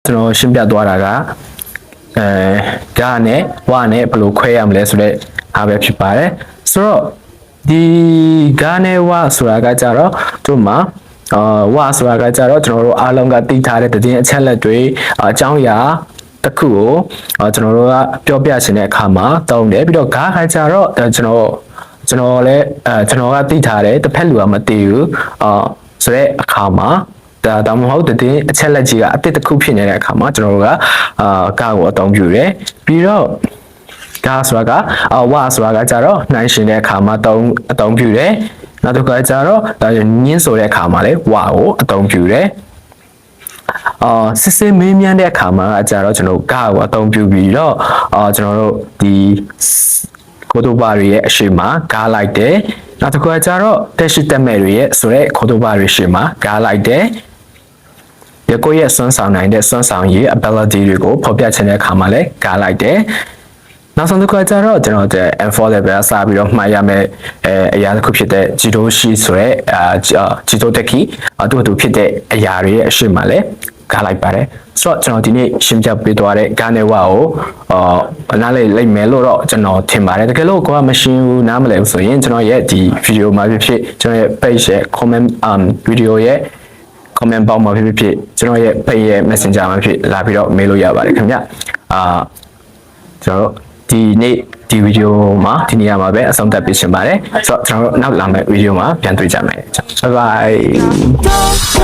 ကျွန်တော်ရှင်းပြသွားတာကဂါနဲ့ဝနဲ့ဘယ်လိုခွဲရမလဲဆိုတော့အားပဲဖြစ်ပါတယ်ဆိုတော့ဒီဂါနဲ့ဝဆိုတာကကြတော့တို့မှာဝဆိုတာကကြတော့ကျွန်တော်တို့အားလုံးကသိထားတဲ့သတင်းအချက်အလက်တွေအကြောင်းအရာတစ်ခုကိုကျွန်တော်တို့ကပြောပြချင်တဲ့အခါမှာတုံးတယ်ပြီးတော့ဂါခါကြတော့ကျွန်တော်လည်းကျွန်တော်ကသိထားတယ်တစ်ဖက်လူကမသိဘူးဆိုတဲ့အခါမှာဒါမှမဟုတ်တဲ့အချက်လက်ကြီးကအတစ်တစ်ခုဖြစ်နေတဲ့အခါမှာကျွန်တော်တို့ကကာကိုအသုံးပြုတယ်ပြီးတော့ကာဆိုတာကဝဆိုတာကကြတော့နှိုင်းရှင်တဲ့အခါမှာအသုံးပြုတယ်နောက်တစ်ခါကျတော့ညင်းဆိုတဲ့အခါမှာလည်းဝကိုအသုံးပြုတယ်စစ်စစ်မေးမြန်းတဲ့အခါမှာကြတော့ကျွန်တော်ကာကိုအသုံးပြုပြီးတော့ကျွန်တော်တို့ဒီခေါ်တိုဘာတွေရဲ့အရှိမကားလိုက်တယ်နောက်တစ်ခါကျတော့တက်ရှိတက်မဲ့တွေရဲ့ဆိုတဲ့ခေါ်တိုဘာတွေရှိမှာကားလိုက်တယ်ရကိုရဲ့စွမ်းဆောင်နိုင်တဲ့စွမ်းဆောင်ရည် ability တွေကိုဖော်ပြချင်တဲ့အခါမှာလည်းကားလိုက်တယ်နောက်ဆုံးတစ်ခါကျတော့ကျွန်တော်တဲ့ M4 level စပြီးတော့မှားရမယ်အရာတစ်ခုဖြစ်တဲ့ဂျီတိုရှိဆိုရဲဂျီတိုတက်ကီသူဖြစ်တဲ့အရာတွေရဲ့အရှိမလည်းကားလိုက်ပါတယ်ဆိုတော့ကျွန်တော်ဒီနေ့ရှင်းပြပေးသွားတဲ့ဂါနဲ့ဝကိုနားလေလိုက်မယ်လို့တော့ကျွန်တော်ထင်ပါတယ်တကယ်လို့ကိုကမရှင်းဘူးနားမလည်ဘူးဆိုရင်ကျွန်တော်ရဲ့ဒီဗီဒီယိုမှာဖြစ်ကျွန်တော်ရဲ့ page ရဲ့ comment ဗီဒီယိုရဲ့ comment ပေါင်းမှာဖြစ်ကျွန်တော်ရဲ့ page ရဲ့ messenger မှာဖြစ်လာပြီးတော့မေးလို့ရပါတယ်ခင်ဗျကျွန်တော်ဒီနေ့ဒီဗီဒီယိုမှာဒီနေရာမှာပဲအဆုံးသတ်ပေးချင်ပါတယ်ဆိုတော့ကျွန်တော်တို့နောက်လာမယ့်ဗီဒီယိုမှာပြန်တွေ့ကြမယ်bye bye